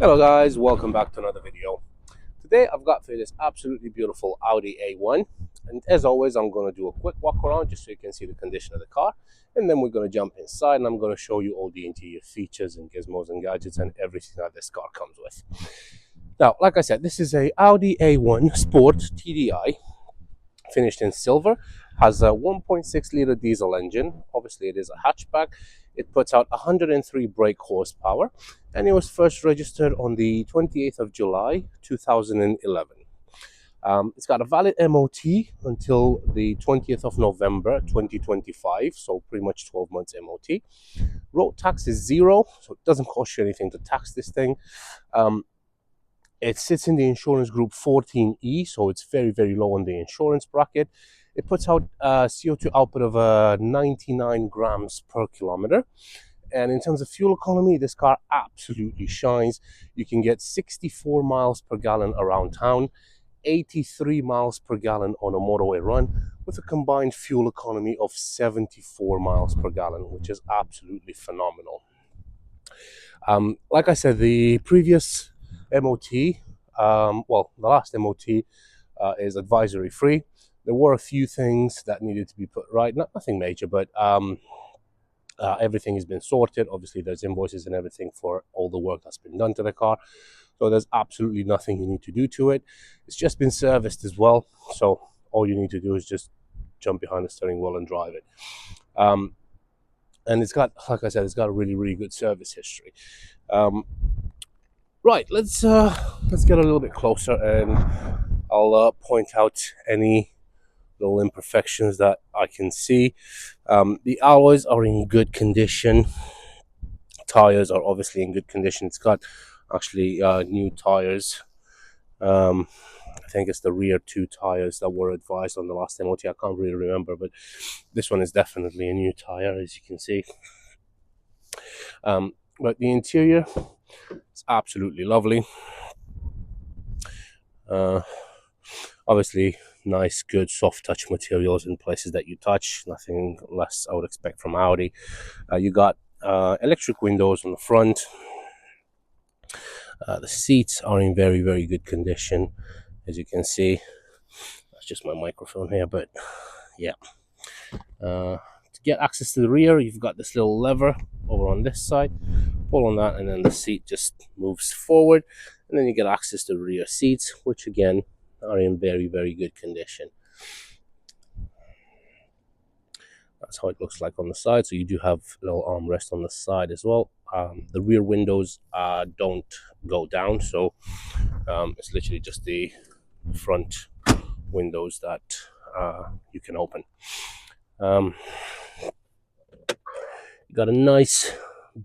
Hello guys, welcome back to another video. Today I've got for you this absolutely beautiful Audi A1, and as always I'm going to do a quick walk around just so you can see the condition of the car, and then we're going to jump inside and I'm going to show you all the interior features and gizmos and gadgets and everything that this car comes with. Now, like I said, this is a Audi A1 Sport TDI, finished in silver, has a 1.6 liter diesel engine. Obviously it is a hatchback. It puts out 103 brake horsepower, and it was first registered on the 28th of July 2011. It's got a valid MOT until the 20th of November 2025, so pretty much 12 months MOT. Road tax is zero, so it doesn't cost you anything to tax this thing. It sits in the insurance group 14E, so it's very, very low on the insurance bracket. It puts out a CO2 output of 99 grams per kilometer. And in terms of fuel economy, this car absolutely shines. You can get 64 miles per gallon around town, 83 miles per gallon on a motorway run, with a combined fuel economy of 74 miles per gallon, which is absolutely phenomenal. Like I said, the previous MOT, the last MOT is advisory free. There were a few things that needed to be put right, nothing major, but everything has been sorted. Obviously, there's invoices and everything for all the work that's been done to the car. So there's absolutely nothing you need to do to it. It's just been serviced as well. So all you need to do is just jump behind the steering wheel and drive it. And it's got, like I said, it's got a really, really good service history. Right, let's get a little bit closer, and I'll point out any little imperfections that I can see. The alloys are in good condition. Tires are obviously in good condition. It's got actually new tires. I think it's the rear two tires that were advised on the last MOT. I can't really remember, but this one is definitely a new tire, as you can see. But the interior is absolutely lovely. Obviously, nice, good, soft touch materials in places that you touch. Nothing less I would expect from Audi. You got electric windows on the front. The seats are in very, very good condition, as you can see. That's just my microphone here, but yeah. To get access to the rear, you've got this little lever over on this side. Pull on that, and then the seat just moves forward, and then you get access to the rear seats, which again are in very, very good condition. That's how it looks like on the side. So you do have a little armrest on the side as well. The rear windows don't go down, so it's literally just the front windows that you can open. You got a nice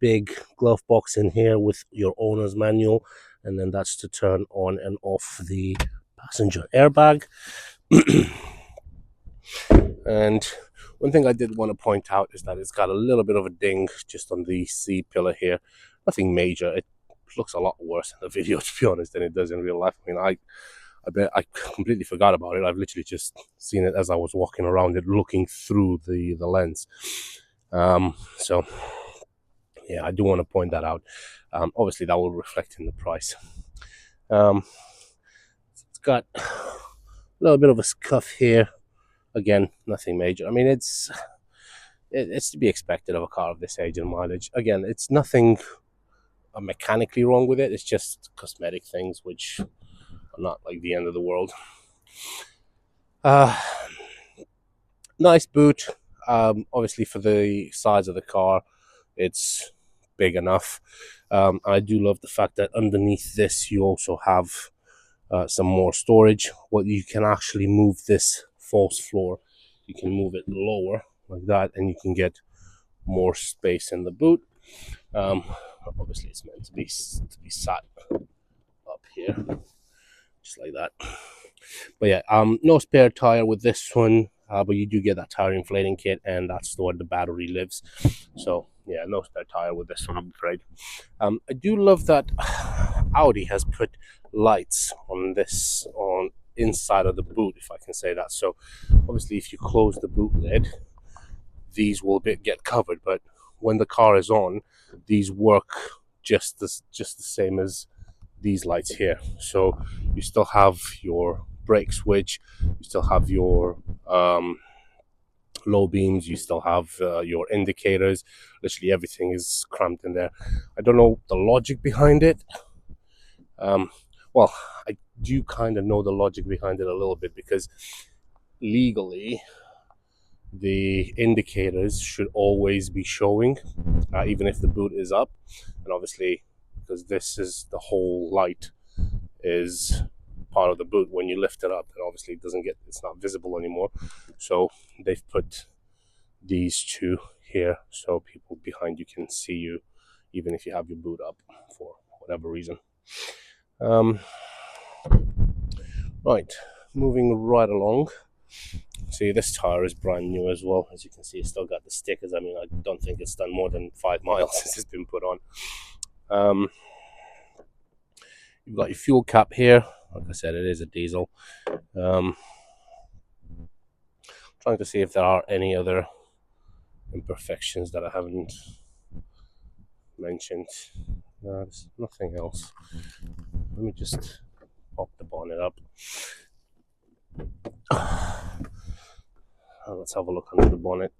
big glove box in here with your owner's manual, and then that's to turn on and off the passenger airbag. And one thing I did want to point out is that it's got a little bit of a ding just on the C pillar here. Nothing major. It looks a lot worse in the video, to be honest, than it does in real life. I mean, I completely forgot about it. I've literally just seen it as I was walking around it, looking through the lens. So yeah, I do want to point that out. Obviously, that will reflect in the price. It's got a little bit of a scuff here. Again, nothing major. I mean, it's to be expected of a car of this age and mileage. Again, it's nothing mechanically wrong with it. It's just cosmetic things, which are not like the end of the world. Nice boot. Obviously, for the size of the car, it's big enough. I do love the fact that underneath this you also have some more storage. Well, you can actually move this false floor. You can move it lower like that, and you can get more space in the boot. Obviously, it's meant to be sat up here, just like that. But yeah, no spare tire with this one. But you do get that tire inflating kit, and that's where the battery lives. So yeah, no spare tire with this one, I'm afraid. I do love that Audi has put lights on inside of the boot, if I can say that. So obviously, if you close the boot lid, these will get covered, but when the car is on, these work just the same as these lights here. So you still have your brake switch, you still have your low beams, you still have your indicators. Literally everything is cramped in there. I don't know the logic behind it. Well, I do kind of know the logic behind it a little bit, because legally the indicators should always be showing, even if the boot is up. And obviously, because this is the whole light is part of the boot, when you lift it up, and obviously it's not visible anymore. So they've put these two here so people behind you can see you even if you have your boot up for whatever reason. Right, moving right along. See, this tire is brand new as well. As you can see, it's still got the stickers. I mean, I don't think it's done more than 5 miles since it's been put on. You've got your fuel cap here. Like I said, it is a diesel. Trying to see if there are any other imperfections that I haven't mentioned. No, there's nothing else. Let me just pop the bonnet up. Let's have a look under the bonnet.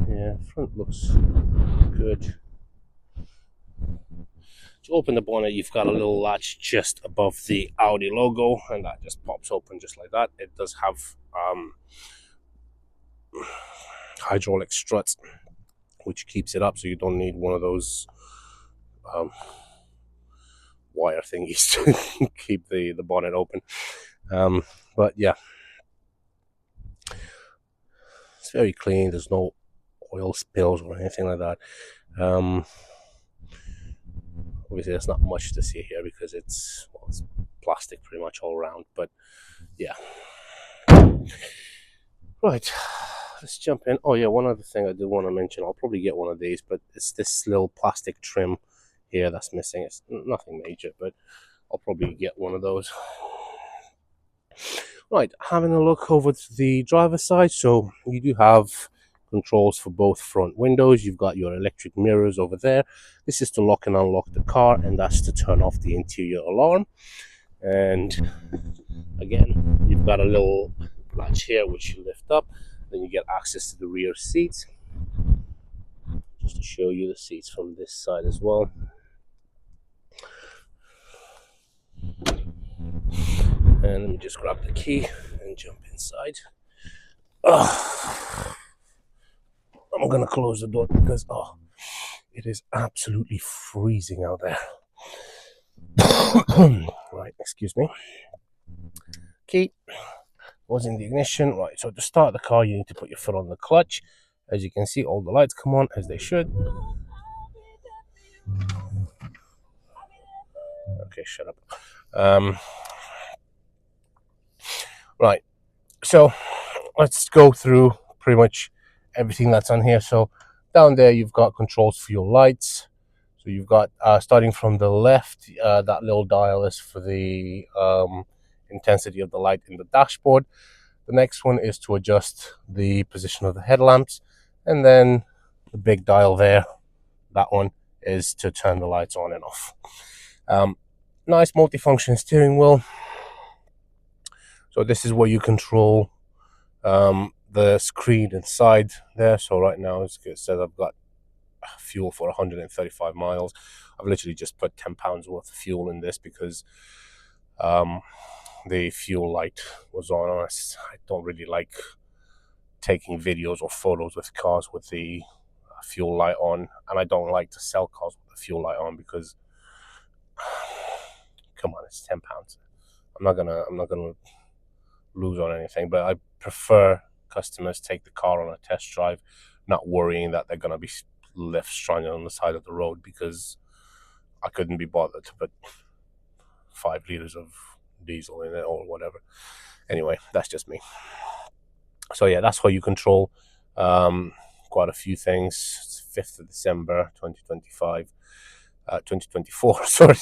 Yeah, front looks good. To open the bonnet, you've got a little latch just above the Audi logo, and that just pops open just like that. It does have hydraulic struts, which keeps it up, so you don't need one of those wire thingies to keep the bonnet open. But yeah, it's very clean. There's no oil spills or anything like that. Obviously, there's not much to see here because it's plastic pretty much all around. But yeah, right. Let's jump in. Oh yeah, one other thing I did want to mention. I'll probably get one of these, but it's this little plastic trim here that's missing. It's nothing major, but I'll probably get one of those. Right, having a look over to the driver's side. So you do have controls for both front windows. You've got your electric mirrors over there. This is to lock and unlock the car, and that's to turn off the interior alarm. And again, you've got a little latch here which you lift up, then you get access to the rear seats. Just to show you the seats from this side as well. And let me just grab the key and jump inside. I'm gonna close the door because it is absolutely freezing out there. Right, excuse me. Key was in the ignition. Right, so to start the car, you need to put your foot on the clutch. As you can see, all the lights come on as they should. Okay, shut up. Right, so let's go through pretty much everything that's on here. So down there, you've got controls for your lights. So you've got, starting from the left, that little dial is for the intensity of the light in the dashboard. The next one is to adjust the position of the headlamps. And then the big dial there, that one is to turn the lights on and off. Nice multifunction steering wheel. So this is where you control the screen inside there. So right now, as it says, I've got fuel for 135 miles. I've literally just put 10 pounds worth of fuel in this because the fuel light was on. I don't really like taking videos or photos with cars with the fuel light on, and I don't like to sell cars with the fuel light on because come on, it's 10 pounds. I'm not gonna lose on anything, but I prefer customers take the car on a test drive, not worrying that they're gonna be left stranded on the side of the road because I couldn't be bothered to put 5 liters of diesel in it or whatever. Anyway, that's just me. So yeah, that's how you control quite a few things. It's 5th of December 2025, 2024 sorry.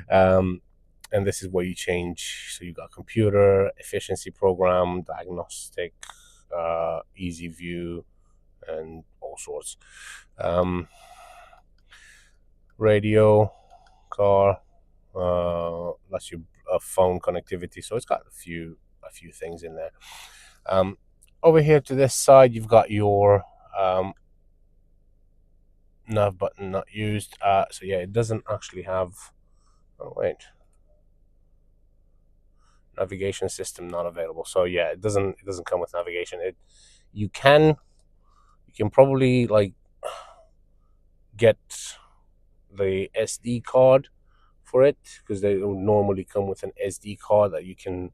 And this is where you change. So you got computer, efficiency program, diagnostic, easy view, and all sorts. radio, car, that's your phone connectivity. So it's got a few things in there. Over here to this side, you've got your nav button not used. So yeah, it doesn't actually have. Oh wait, navigation system not available. So yeah, it doesn't come with navigation. You can probably like get the SD card for it, because they normally come with an SD card that you can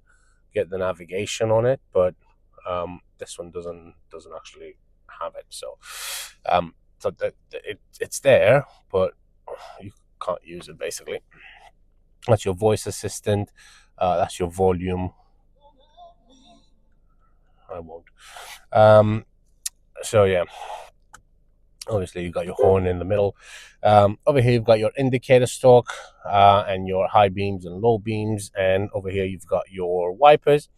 get the navigation on it, but this one doesn't actually have it. So it's there, but you can't use it basically. That's your voice assistant. That's your volume. I won't. So yeah, obviously you've got your horn in the middle. Over here you've got your indicator stalk, and your high beams and low beams, and over here you've got your wipers.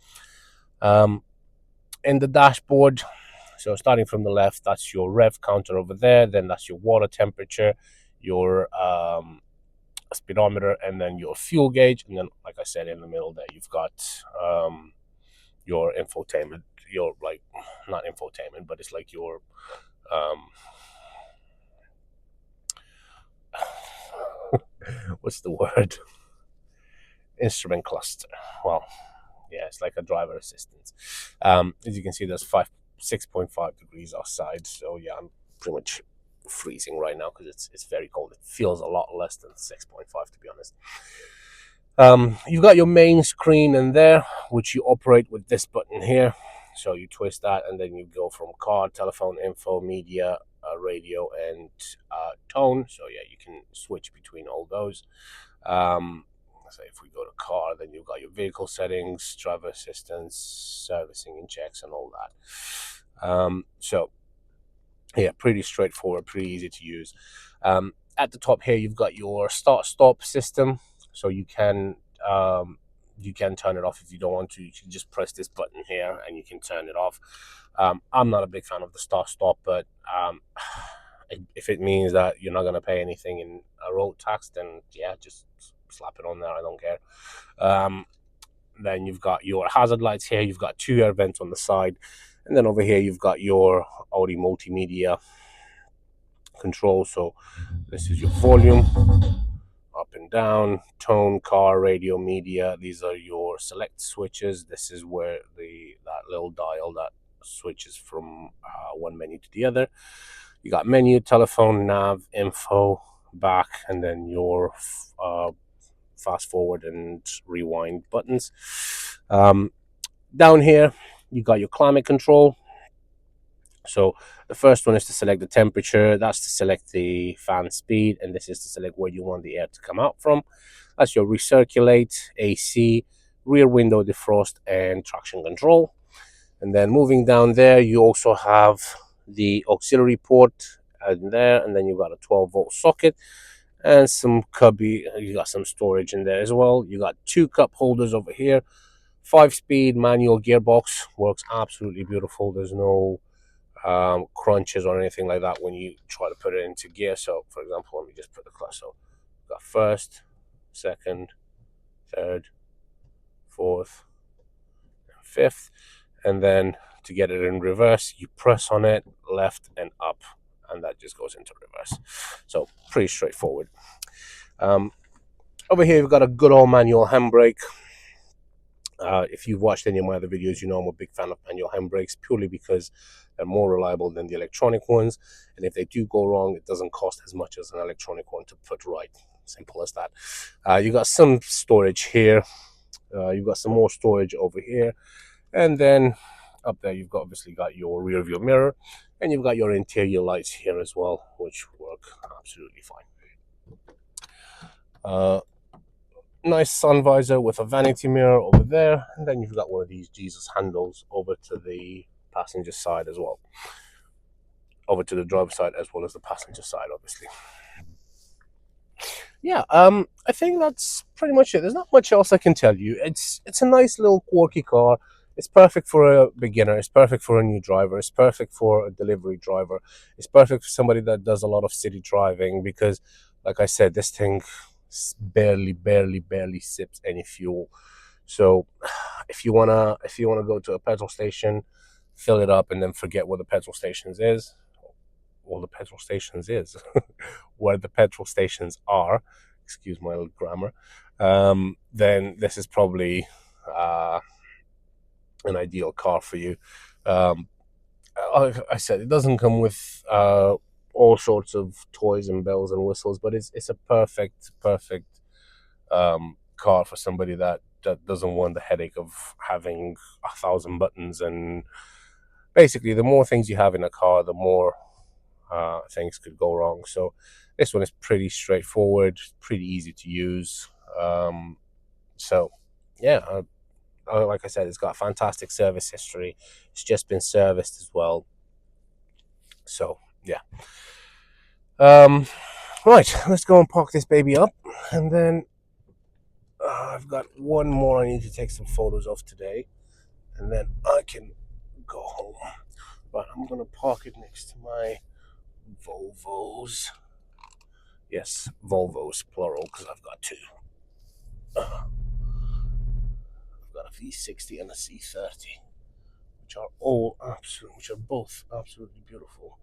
In the dashboard, so starting from the left, that's your rev counter over there, then that's your water temperature, your speedometer, and then your fuel gauge, and then like I said, in the middle there you've got your infotainment, your like, not infotainment, but it's like your what's the word, instrument cluster. Well, yeah, it's like a driver assistance. As you can see, there's 6.5 degrees outside, so yeah, I'm pretty much freezing right now because it's very cold. It feels a lot less than 6.5, to be honest. You've got your main screen in there, which you operate with this button here. So you twist that, and then you go from car, telephone, info, media, radio, and tone. So yeah, you can switch between all those. So if we go to car, then you've got your vehicle settings, driver assistance, servicing and checks, and all that. So yeah, pretty straightforward, pretty easy to use. At the top here, you've got your start-stop system. So you can turn it off if you don't want to. You can just press this button here and you can turn it off. I'm not a big fan of the start-stop, but if it means that you're not going to pay anything in a road tax, then yeah, just slap it on there. I don't care. Then you've got your hazard lights here. You've got 2 air vents on the side, and then over here you've got your Audi multimedia control. So this is your volume, up and down, tone, car, radio, media. These are your select switches. This is where that little dial that switches from one menu to the other. You got menu, telephone, nav, info, back, and then your fast forward and rewind buttons. Down here you got your climate control. So the first one is to select the temperature, that's to select the fan speed, and this is to select where you want the air to come out from. That's your recirculate, AC, rear window defrost, and traction control. And then moving down there, you also have the auxiliary port in there, and then you've got a 12-volt socket and some cubby. You got some storage in there as well. You got 2 cup holders over here. 5-speed manual gearbox, works absolutely beautiful. There's no crunches or anything like that when you try to put it into gear. So for example, let me just put the clutch. So we've got first, second, third, fourth, fifth, and then to get it in reverse, you press on it, left and up, and that just goes into reverse. So pretty straightforward. Over here, we've got a good old manual handbrake. If you've watched any of my other videos, you know I'm a big fan of manual handbrakes, purely because they're more reliable than the electronic ones. And if they do go wrong, it doesn't cost as much as an electronic one to put right. Simple as that. You got some storage here. You've got some more storage over here. And then up there, you've obviously got your rear view mirror. And you've got your interior lights here as well, which work absolutely fine. Nice sun visor with a vanity mirror over there, and then you've got one of these Jesus handles over to the passenger side as well, over to the driver's side as well as the passenger side, obviously. Yeah, I think that's pretty much it. There's not much else I can tell you. It's a nice little quirky car. It's perfect for a beginner. It's perfect for a new driver. It's perfect for a delivery driver. It's perfect for somebody that does a lot of city driving, because Like I said, this thing barely sips any fuel. So if you wanna go to a petrol station, fill it up, and then forget what the petrol stations is, or the petrol stations is, where the petrol stations are. Excuse my little grammar. Then this is probably an ideal car for you. Um, like I said, it doesn't come with all sorts of toys and bells and whistles, but it's a perfect car for somebody that doesn't want the headache of having 1,000 buttons. And basically, the more things you have in a car, the more things could go wrong. So this one is pretty straightforward, pretty easy to use. So yeah, like I said, it's got fantastic service history. It's just been serviced as well. So yeah. Right, let's go and park this baby up, and then I've got one more I need to take some photos of today, and then I can go home. But I'm gonna park it next to my Volvos. Yes, Volvos plural, because I've got two. I've got a V60 and a C30, which are both absolutely beautiful.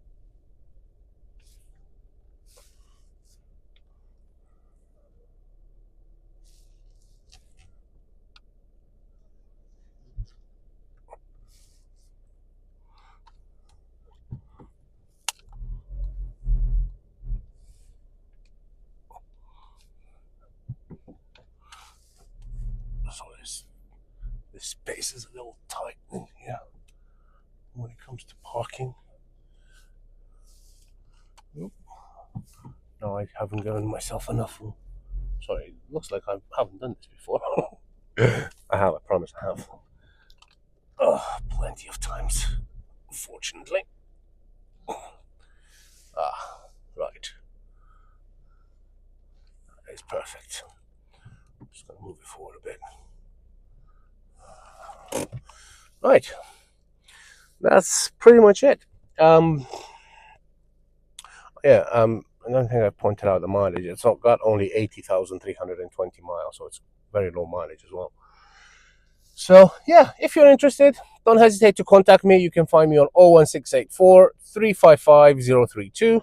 So this space is a little tight in here when it comes to parking. Oop. No, I haven't given myself enough room. Sorry, it looks like I haven't done this before. I have, I promise I have. Plenty of times, fortunately. Right. That is perfect. I'm just going to move it forward a bit. Right. That's pretty much it. Another thing I pointed out, the mileage. It's not got only 80,320 miles, so it's very low mileage as well. So yeah, if you're interested, don't hesitate to contact me. You can find me on 01684 355 032,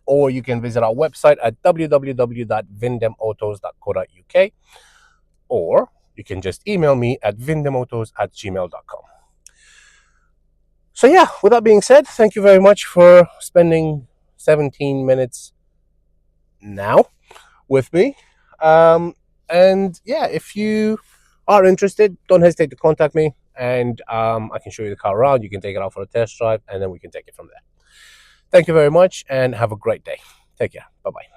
or you can visit our website at www.vindemautos.co.uk, or you can just email me at vindemautos@gmail.com. So yeah, with that being said, thank you very much for spending 17 minutes now with me. And yeah, if you are interested, don't hesitate to contact me, and I can show you the car around. You can take it out for a test drive, and then we can take it from there. Thank you very much, and have a great day. Take care. Bye-bye.